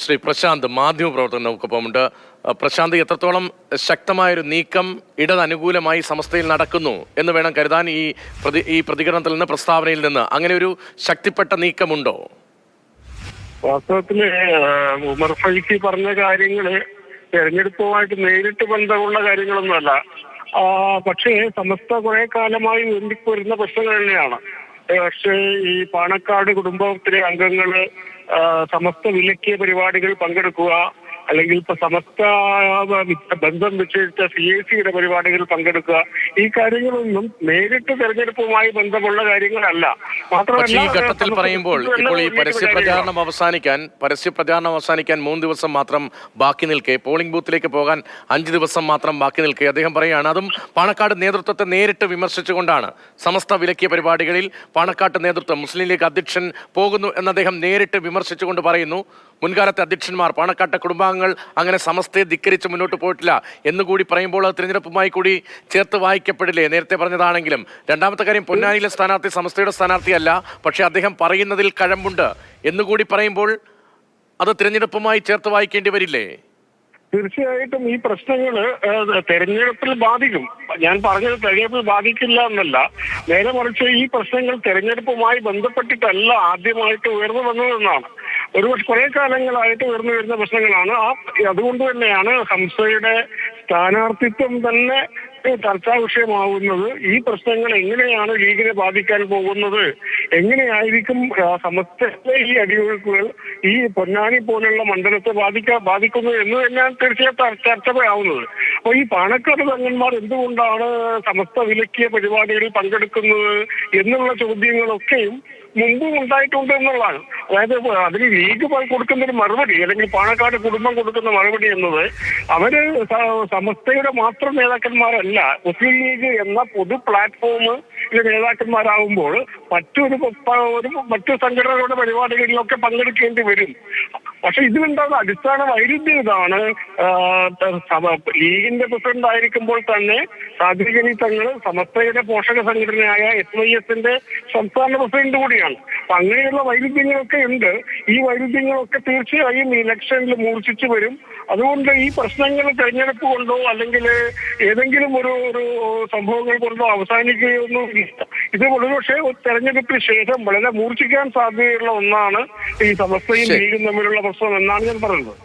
ശ്രീ പ്രശാന്ത് മാധ്യമപ്രവർത്തകൻ നമുക്കൊപ്പമുണ്ട്. പ്രശാന്ത്, എത്രത്തോളം ശക്തമായൊരു നീക്കം ഇടതനുകൂലമായി സമസ്തയിൽ നടക്കുന്നു എന്ന് വേണം കരുതാൻ ഈ പ്രതികരണത്തിൽ നിന്ന്, പ്രസ്താവനയിൽ നിന്ന്? അങ്ങനെ ഒരു ശക്തിപ്പെട്ട നീക്കമുണ്ടോ? വാസ്തവത്തില് ഉമർ ഫൈസി പറഞ്ഞ കാര്യങ്ങള് തെരഞ്ഞെടുപ്പുമായിട്ട് നേരിട്ട് ബന്ധമുള്ള കാര്യങ്ങളൊന്നുമല്ല. പക്ഷേ സമസ്ത കുറെ കാലമായി ഉയർന്നിപ്പോരുന്ന പ്രശ്നങ്ങൾ തന്നെയാണ്. പക്ഷേ ഈ പാണക്കാട് കുടുംബത്തിലെ അംഗങ്ങള് സമസ്ത വിലക്കിയ പരിപാടികൾ പങ്കെടുക്കുക, അല്ലെങ്കിൽ ഇപ്പൊ സമസ്ത ബന്ധം നിശ്ചയിച്ച CAC-യുടെ പരിപാടികളിൽ പങ്കെടുക്കുക, ഈ കാര്യങ്ങളൊന്നും നേരിട്ട് തെരഞ്ഞെടുപ്പുമായി ബന്ധമുള്ള കാര്യങ്ങളല്ല. മാത്രമല്ല, ഈ ഘട്ടത്തിൽ പറയുമ്പോൾ ഇപ്പോൾ ഈ പരസ്യപ്രചാരണം അവസാനിക്കാൻ 3 ദിവസം മാത്രം ബാക്കി നിൽക്കെ, പോളിംഗ് ബൂത്തിലേക്ക് പോകാൻ 5 ദിവസം മാത്രം ബാക്കി നിൽക്കെ അദ്ദേഹം പറയുകയാണ്, അതും പാണക്കാട് നേതൃത്വത്തെ നേരിട്ട് വിമർശിച്ചുകൊണ്ടാണ്. സമസ്ത വിലക്കിയ പരിപാടികളിൽ പാണക്കാട്ട് നേതൃത്വം, മുസ്ലിം ലീഗ് അധ്യക്ഷൻ പോകുന്നു എന്ന് അദ്ദേഹം നേരിട്ട് വിമർശിച്ചുകൊണ്ട് പറയുന്നു. മുൻകാലത്തെ അധ്യക്ഷന്മാർ, പാണക്കാട്ടെ കുടുംബാംഗങ്ങൾ അങ്ങനെ സമസ്തയെ ധിക്കരിച്ച് മുന്നോട്ട് പോയിട്ടില്ല എന്നുകൂടി പറയുമ്പോൾ അത് തിരഞ്ഞെടുപ്പുമായി കൂടി ചേർത്ത് വായിക്കപ്പെടില്ലേ? നേരത്തെ പറഞ്ഞതാണെങ്കിലും. രണ്ടാമത്തെ കാര്യം, പൊന്നാനിയിലെ സ്ഥാനാർത്ഥി സമസ്തയുടെ സ്ഥാനാർത്ഥിയല്ല, പക്ഷെ അദ്ദേഹം പറയുന്നതിൽ കഴമ്പുണ്ട് എന്നുകൂടി പറയുമ്പോൾ അത് തിരഞ്ഞെടുപ്പുമായി ചേർത്ത് വായിക്കേണ്ടി വരില്ലേ? തീർച്ചയായിട്ടും ഈ പ്രശ്നങ്ങള് തെരഞ്ഞെടുപ്പിൽ ബാധിക്കും. ഞാൻ പറഞ്ഞത് തെരഞ്ഞെടുപ്പിൽ ബാധിക്കില്ല എന്നല്ല, നേരെ മറിച്ച് ഈ പ്രശ്നങ്ങൾ തെരഞ്ഞെടുപ്പുമായി ബന്ധപ്പെട്ടിട്ടല്ല ആദ്യമായിട്ട് ഉയർന്നു വന്നതെന്നാണ്. ഒരുപക്ഷെ കുറെ കാലങ്ങളായിട്ട് ഉയർന്നു വരുന്ന പ്രശ്നങ്ങളാണ്. അതുകൊണ്ട് തന്നെയാണ് സംസ്ഥയുടെ സ്ഥാനാർത്ഥിത്വം തന്നെ ചർച്ചാ വിഷയമാവുന്നത്. ഈ പ്രശ്നങ്ങൾ എങ്ങനെയാണ് ലീഗിനെ ബാധിക്കാൻ പോകുന്നത്, എങ്ങനെയായിരിക്കും സമസ്തയിലെ ഈ അടിയൊഴുക്കുകൾ ഈ പൊന്നാനി പോലുള്ള മണ്ഡലത്തെ ബാധിക്കുന്നു എന്ന് തന്നെയാണ് തീർച്ചയായിട്ടും ചർച്ചയാവുന്നത്. അപ്പൊ ഈ പാണക്കാട് തങ്ങന്മാർ എന്തുകൊണ്ടാണ് സമസ്ത വിലക്കിയ പരിപാടികളിൽ പങ്കെടുക്കുന്നത് എന്നുള്ള ചോദ്യങ്ങളൊക്കെയും മുമ്പും ഉണ്ടായിട്ടുണ്ട് എന്നുള്ളതാണ്. അതായത് അതിന് ലീഗ് കൊടുക്കുന്ന ഒരു മറുപടി, അല്ലെങ്കിൽ പാണക്കാട് കുടുംബം കൊടുക്കുന്ന മറുപടി എന്നത്, അവര് സമസ്തയുടെ മാത്രം നേതാക്കന്മാരല്ല, മുസ്ലിം ലീഗ് എന്ന പൊതു പ്ലാറ്റ്ഫോമിലെ നേതാക്കന്മാരാകുമ്പോൾ മറ്റു സംഘടനകളുടെ പരിപാടികളിലൊക്കെ പങ്കെടുക്കേണ്ടി വരും. പക്ഷെ ഇതിലുണ്ടാകുന്ന അടിസ്ഥാന വൈരുദ്ധ്യം ഇതാണ്. ലീഗിന്റെ പ്രസിഡന്റ് ആയിരിക്കുമ്പോൾ തന്നെ സാദിഖലി തങ്ങൾ സമസ്തയുടെ പോഷക സംഘടനയായ SYS-ന്റെ സംസ്ഥാന പ്രസിഡന്റ് കൂടിയാണ്. അപ്പൊ അങ്ങനെയുള്ള വൈരുദ്ധ്യങ്ങളൊക്കെ ഉണ്ട്. ഈ വൈരുദ്ധ്യങ്ങളൊക്കെ തീർച്ചയായും ഇലക്ഷനിൽ മൂർച്ഛിച്ചു വരും. അതുകൊണ്ട് ഈ പ്രശ്നങ്ങൾ തെരഞ്ഞെടുപ്പ് കൊണ്ടോ അല്ലെങ്കിൽ ഏതെങ്കിലും ഒരു സംഭവങ്ങൾ കൊണ്ടോ അവസാനിക്കുകയൊന്നും ഇല്ല. ഇത് ഒരുപക്ഷെ തെരഞ്ഞെടുപ്പിന് ശേഷം വളരെ മൂർച്ഛിക്കാൻ സാധ്യതയുള്ള ഒന്നാണ് ഈ സമസ്തയും ലീഗും തമ്മിലുള്ള പ്രശ്നം എന്നാണ് ഞാൻ പറയുന്നത്.